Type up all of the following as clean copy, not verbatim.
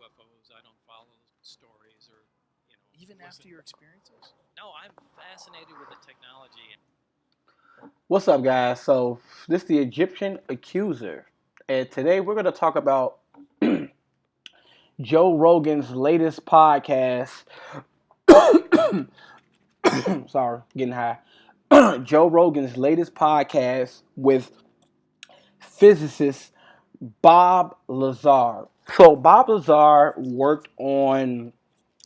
UFOs. I don't follow stories or Even after your experiences? No, I'm fascinated with the technology. What's up, guys? So, this is the Egyptian Accuser, and today we're going to talk about Joe Rogan's latest podcast. Sorry, getting high. Joe Rogan's latest podcast with physicist Bob Lazar. So, Bob Lazar worked on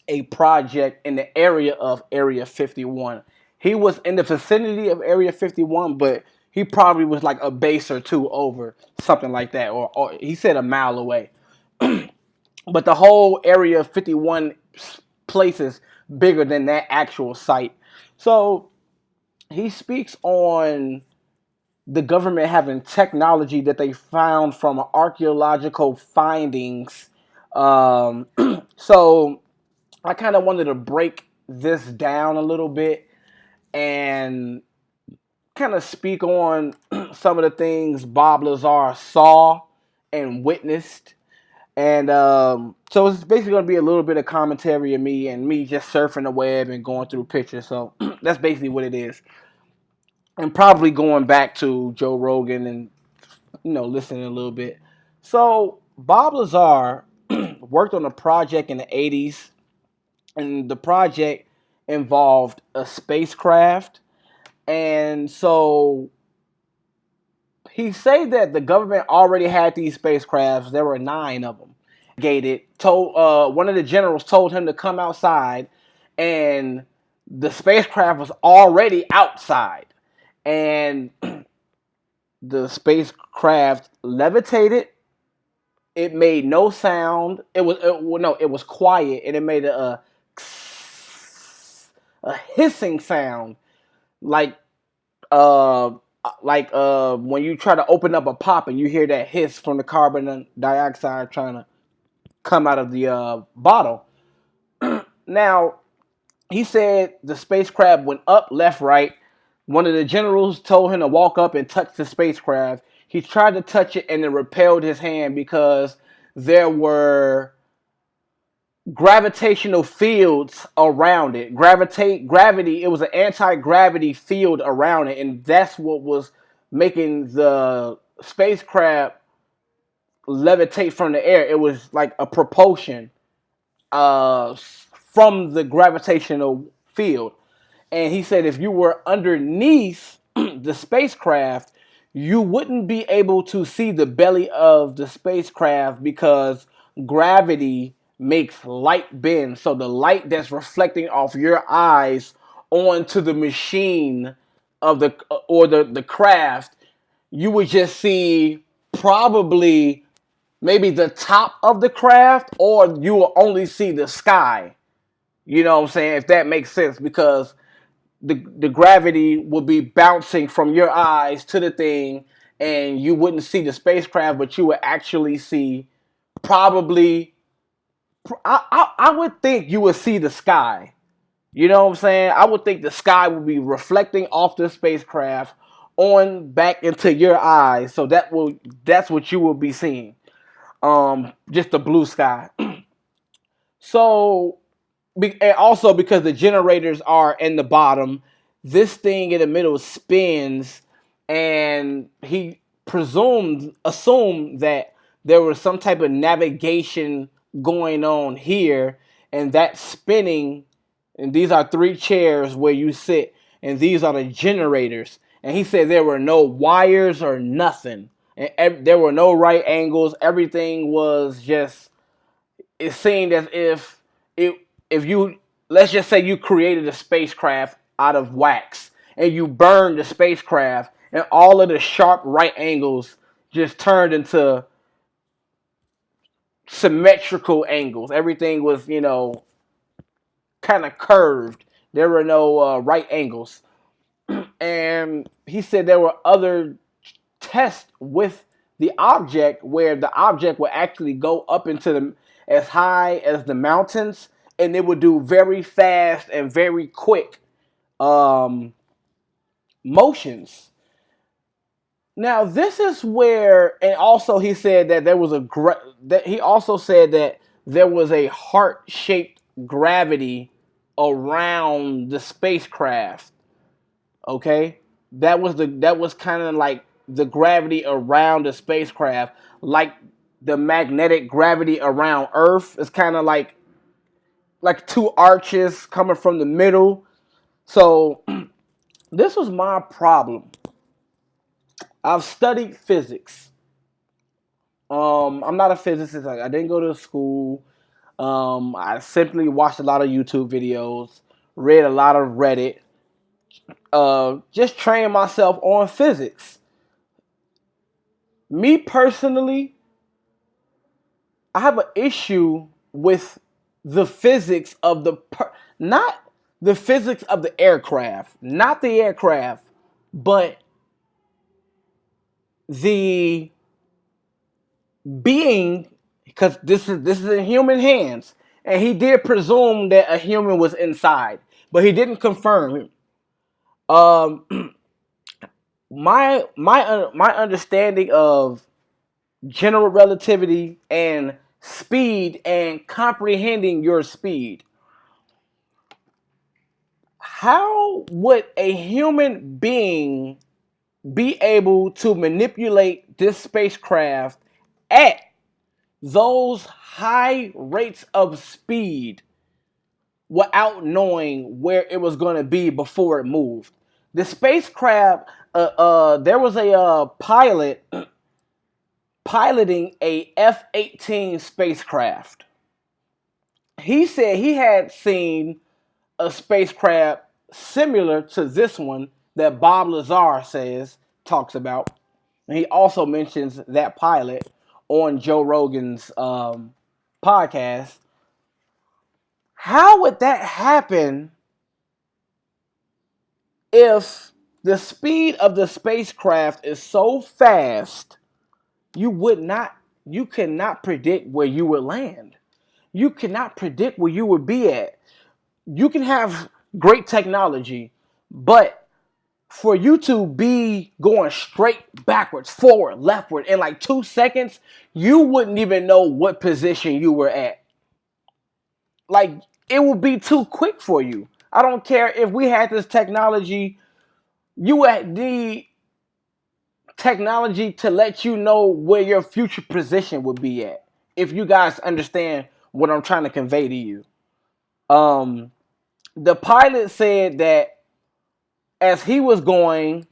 a project in the area of Area 51. He was in the vicinity of Area 51, but he probably was like a base or two over, something like that, or he said a mile away. But the whole Area 51 place is bigger than that actual site. So he speaks on the government having technology that they found from archaeological findings. So I kind of wanted to break this down a little bit and kind of speak on some of the things Bob Lazar saw and witnessed. And so it's basically going to be a little bit of commentary of me and me just surfing the web and going through pictures. So that's basically what it is. And probably going back to Joe Rogan and, listening a little bit. So Bob Lazar worked on a project in the 80s, and the project involved a spacecraft. And so he said that the government already had these spacecrafts. There were 9 of them. Told one of the generals told him to come outside, and the spacecraft was already outside, and the spacecraft levitated. It made no sound. It was quiet, and it made a hissing sound, like when you try to open up a pop and you hear that hiss from the carbon dioxide trying to come out of the bottle. Now, he said the spacecraft went up, left, right. One of the generals told him to walk up and touch the spacecraft. He tried to touch it and it repelled his hand because there were gravitational fields around it. Gravity, it was an anti-gravity field around it, and that's what was making the spacecraft levitate from the air. It was like a propulsion from the gravitational field. And he said if you were underneath the spacecraft, you wouldn't be able to see the belly of the spacecraft because gravity makes light bend. So the light that's reflecting off your eyes onto the machine of the craft, you would just see probably maybe the top of the craft, or you will only see the sky. You know what I'm saying? If that makes sense, because the gravity would be bouncing from your eyes to the thing, and you wouldn't see the spacecraft, but you would actually see probably. I would think you would see the sky. You know what I'm saying? I would think the sky would be reflecting off the spacecraft on back into your eyes, so that's what you will be seeing. Just the blue sky. So, and also because the generators are in the bottom, this thing in the middle spins, and he assumed that there was some type of navigation going on here, and that spinning, and these are 3 chairs where you sit, and these are the generators. And he said there were no wires or nothing, and there were no right angles. Everything was just, it seemed as if you, let's just say you created a spacecraft out of wax and you burned the spacecraft, and all of the sharp right angles just turned into symmetrical angles. Everything was, kind of curved. There were no right angles. And he said there were other tests with the object where the object would actually go up into as high as the mountains, and it would do very fast and very quick motions. Now, this is where, and also he said that there was that he also said that there was a heart-shaped gravity around the spacecraft. Okay, that was kind of like the gravity around the spacecraft, like the magnetic gravity around Earth. It's kind of like two arches coming from the middle. So this was my problem. I've studied physics. I'm not a physicist. I didn't go to school. I simply watched a lot of YouTube videos, read a lot of Reddit, just train myself on physics. Me personally, I have an issue with the physics of not the physics of the aircraft, not the aircraft, but the being, because this is in human hands, and he did presume that a human was inside, but he didn't confirm. Um, my understanding of general relativity and speed and comprehending your speed. How would a human being be able to manipulate this spacecraft at those high rates of speed without knowing where it was going to be before it moved? The spacecraft, there was a pilot piloting a F-18 spacecraft. He said he had seen a spacecraft similar to this one that Bob Lazar talks about. And he also mentions that pilot on Joe Rogan's podcast. How would that happen if the speed of the spacecraft is so fast you cannot predict where you would land? You cannot predict where you would be at. You can have great technology, but for you to be going straight backwards, forward, leftward in like 2 seconds, you wouldn't even know what position you were at. Like, it would be too quick for you. I don't care if we had this technology, you would need technology to let you know where your future position would be at. If you guys understand what I'm trying to convey to you. The pilot said that as he was going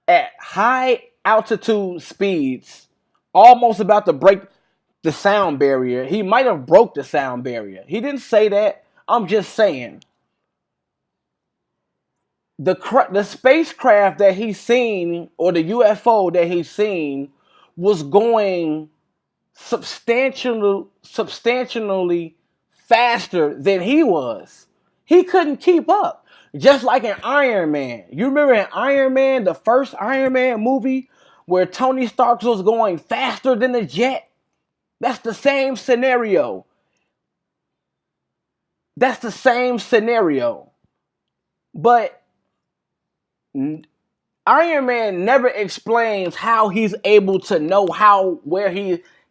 at high altitude speeds, almost about to break the sound barrier. He might have broke the sound barrier. He didn't say that. I'm just saying. The spacecraft that he's seen, or the UFO that he's seen, was going substantially faster than he was. He couldn't keep up. Just like in Iron Man. You remember in Iron Man, the first Iron Man movie, where Tony Stark was going faster than a jet? That's the same scenario. That's the same scenario. But Iron Man never explains how he's able to know where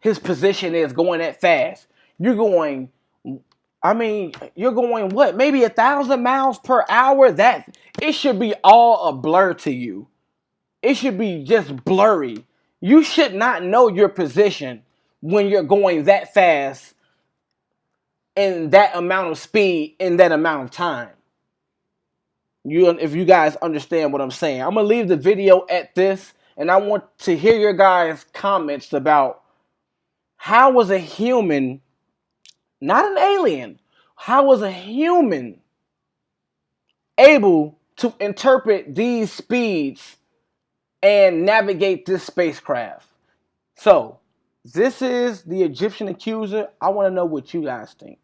his position is going that fast. You're going what? Maybe 1,000 miles per hour? That it should be all a blur to you. It should be just blurry. You should not know your position when you're going that fast in that amount of speed in that amount of time. If you guys understand what I'm saying. I'm going to leave the video at this, and I want to hear your guys' comments about how was a human, not an alien, how was a human able to interpret these speeds and navigate this spacecraft? So, this is the Egyptian Accuser. I want to know what you guys think.